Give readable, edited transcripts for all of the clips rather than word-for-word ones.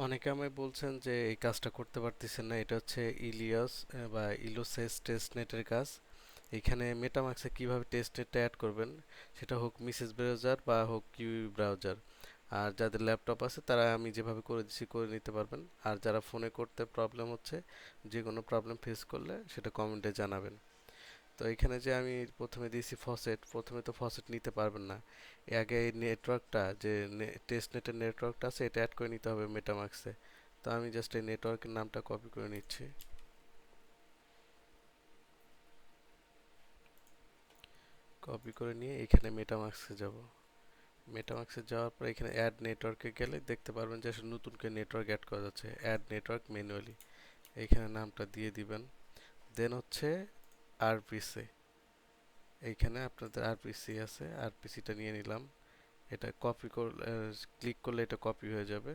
অনেকে আমায় বলছেন যে এই কাজটা করতে পারতেছেন না। এটা হচ্ছে ইলিয়াস বা ইলোসেস টেস্টনেটের কাজ। এখানে মেটামাক্সে কিভাবে টেস্টনেটটা অ্যাড করবেন, সেটা হোক মিসেস ব্রাউজার বা হোক কিউই ব্রাউজার। আর যাদের ল্যাপটপ আছে তারা আমি যেভাবে করে দিচ্ছি করে নিতে পারবেন। আর যারা ফোনে করতে প্রবলেম হচ্ছে, যে কোনো প্রবলেম ফেস করলে সেটা কমেন্টে জানাবেন। তো এখানে যে আমি প্রথমে দিয়েছি ফসেট, প্রথমে তো ফসেট নিতে পারবেন না। এর আগে এই নেটওয়ার্কটা যে টেস্ট নেটের নেটওয়ার্কটা আছে এটা অ্যাড করে নিতে হবে মেটামাক্সে। তো আমি জাস্ট এই নেটওয়ার্কের নামটা কপি করে নিচ্ছি। কপি করে নিয়ে এখানে মেটামাক্সে যাব। মেটামাক্সে যাওয়ার পর এখানে অ্যাড নেটওয়ার্কে গেলে দেখতে পারবেন যে আসলে নতুন করে নেটওয়ার্ক অ্যাড করা যাচ্ছে, অ্যাড নেটওয়ার্ক ম্যানুয়ালি। এইখানে নামটা দিয়ে দিবেন। দেন হচ্ছে আরপিসি। এইখানে আপনাদের আরপিসি আছে, আরপিসিটা নিয়ে নিলাম। এটা কপি করলে, ক্লিক করলে এটা কপি হয়ে যাবে।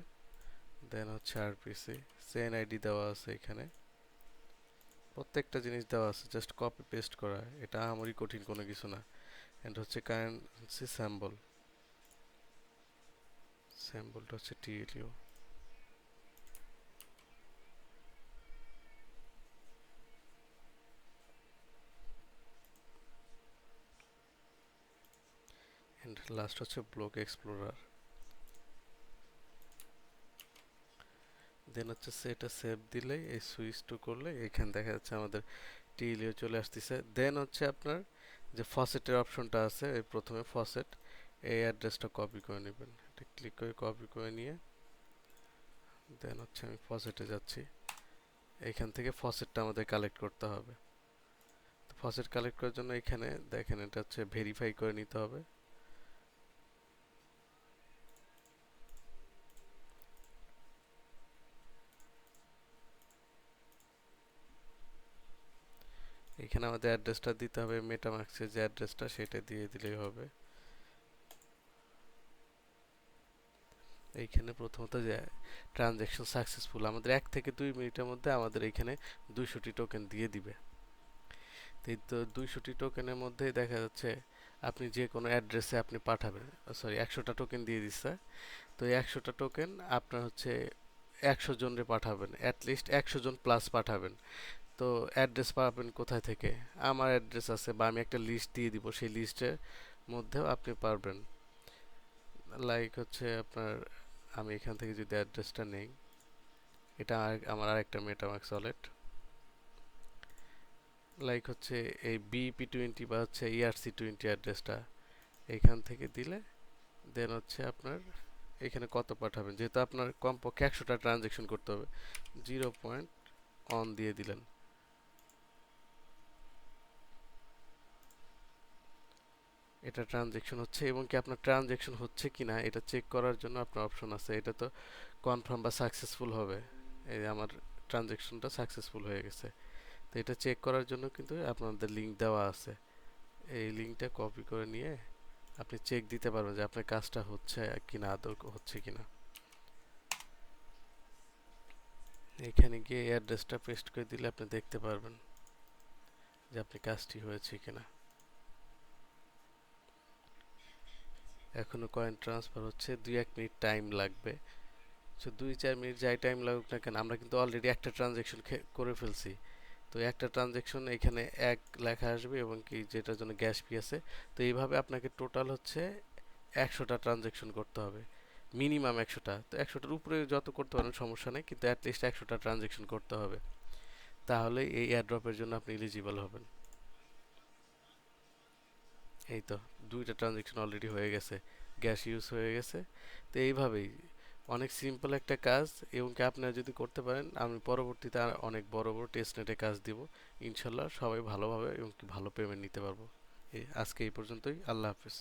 দেন হচ্ছে আরপিসি, সেন আইডি দেওয়া আছে এখানে, প্রত্যেকটা জিনিস দেওয়া আছে, জাস্ট কপি পেস্ট করা। এটা আমারই কঠিন কোনো কিছু না। এন্ড হচ্ছে কারেন্সি স্যাম্বল, স্যাম্বলটা হচ্ছে টিএলইউ। এন্ড লাস্ট হচ্ছে ব্লক এক্সপ্লোরার। দেন হচ্ছে সেটা সেভ দিলেই, এই সুইচ টু করলে এখানে দেখা যাচ্ছে আমাদের টিএলইউ চলে আসতেছে। দেন হচ্ছে আপনার যে ফসেটের অপশনটা আছে, এই প্রথমে ফসেট, এই অ্যাড্রেসটা কপি করে নেবেন। এটা ক্লিক করে কপি করে নিয়ে দেন হচ্ছে আমি ফসেটে যাচ্ছি। এইখান থেকে ফসেটটা আমাদের কালেক্ট করতে হবে। তো ফসেট কালেক্ট করার জন্য এখানে দেখেন এটা হচ্ছে ভেরিফাই করে নিতে হবে। এখানে আমাদের অ্যাড্রেসটা দিতে হবে, মেটামাক্সের যে অ্যাড্রেসটা সেটা দিয়ে দিলেই হবে। এইখানে প্রথমত যে ট্রানজ্যাকশন সাকসেসফুল, আমাদের 1 থেকে 2 মিনিটের মধ্যে আমাদের এইখানে 200টি টোকেন দিয়ে দিবে। তো 200টি টোকেনের মধ্যেই দেখা যাচ্ছে আপনি যে কোনো অ্যাড্রেসে আপনি পাঠাবেন। সরি, 100টা টোকেন দিয়ে দিচ্ছে। তো এই 100টা টোকেন আপনার হচ্ছে 100 জনরে পাঠাবেন, অ্যাটলিস্ট 100 জন প্লাস পাঠাবেন। তো অ্যাড্রেস পাবেন কোথায় থেকে? আমার অ্যাড্রেস আছে বা আমি একটা লিস্ট দিয়ে দিব, সেই লিস্টের মধ্যেও আপনি পারবেন। লাইক হচ্ছে আপনার, আমি এখান থেকে যদি অ্যাড্রেসটা নেই, এটা আমার আরেকটা মেটামাক্স ওয়ালেট। লাইক হচ্ছে এই বিপি20 বা হচ্ছে ERC20 অ্যাড্রেসটা এইখান থেকে দিলে দেন হচ্ছে আপনার এখানে কত পাঠাবেন, যেহেতু আপনার কমপক্ষে 100টা ট্রানজেকশন করতে হবে, 0.1 দিয়ে দিলেন। এটা ট্রানজেকশন হচ্ছে, এবং কি আপনার ট্রানজেকশন হচ্ছে কিনা এটা চেক করার জন্য আপনার অপশন আছে। এটা তো কনফার্ম বা সাকসেসফুল হবে। এই যে আমার ট্রানজেকশনটা সাকসেসফুল হয়ে গেছে। তো এটা চেক করার জন্য কিন্তু আপনাদের লিঙ্ক দেওয়া আছে। এই লিঙ্কটা কপি করে নিয়ে আপনি চেক দিতে পারবেন যে আপনার কাজটা হচ্ছে কিনা, আদৌ হচ্ছে কিনা। এখানে গিয়ে এই অ্যাড্রেসটা পেস্ট করে দিলে আপনি দেখতে পারবেন যে আপনি কাজটি হয়েছে কিনা। এখনো কয়েন ট্রান্সফার হচ্ছে, 2-1 মিনিট টাইম লাগবে। সো 2-4 মিনিট যাই টাইম লাগুক না কেন, আমরা কিন্তু অলরেডি একটা ট্রানজেকশন করে ফেলছি। তো একটা ট্রানজেকশন এখানে 1 লেখা আসবে, এবং কি যেটার জন্য গ্যাস ফি আছে। তো এইভাবে আপনাকে টোটাল হচ্ছে 100টা ট্রানজেকশন করতে হবে, মিনিমাম 100টা। তো 100টার উপরে যত করতে পারেন সমস্যা নেই, কিন্তু অ্যাটলিস্ট 100টা ট্রানজেকশন করতে হবে। তাহলে এই এয়ারড্রপের জন্য আপনি এলিজিবল হবেন। এই তো 2টা ট্রানজেকশন অলরেডি হয়ে গেছে, গ্যাস ইউজ হয়ে গেছে। তো এইভাবেই অনেক সিম্পল একটা কাজ, এবং কি আপনারা যদি করতে পারেন আমি পরবর্তীতে আর অনেক বড় বড় টেস্ট নেটে কাজ দিব। ইনশাল্লাহ সবাই ভালোভাবে এবং কি ভালো পেমেন্ট নিতে পারবো। আজকে এই পর্যন্তই, আল্লাহ হাফিজ।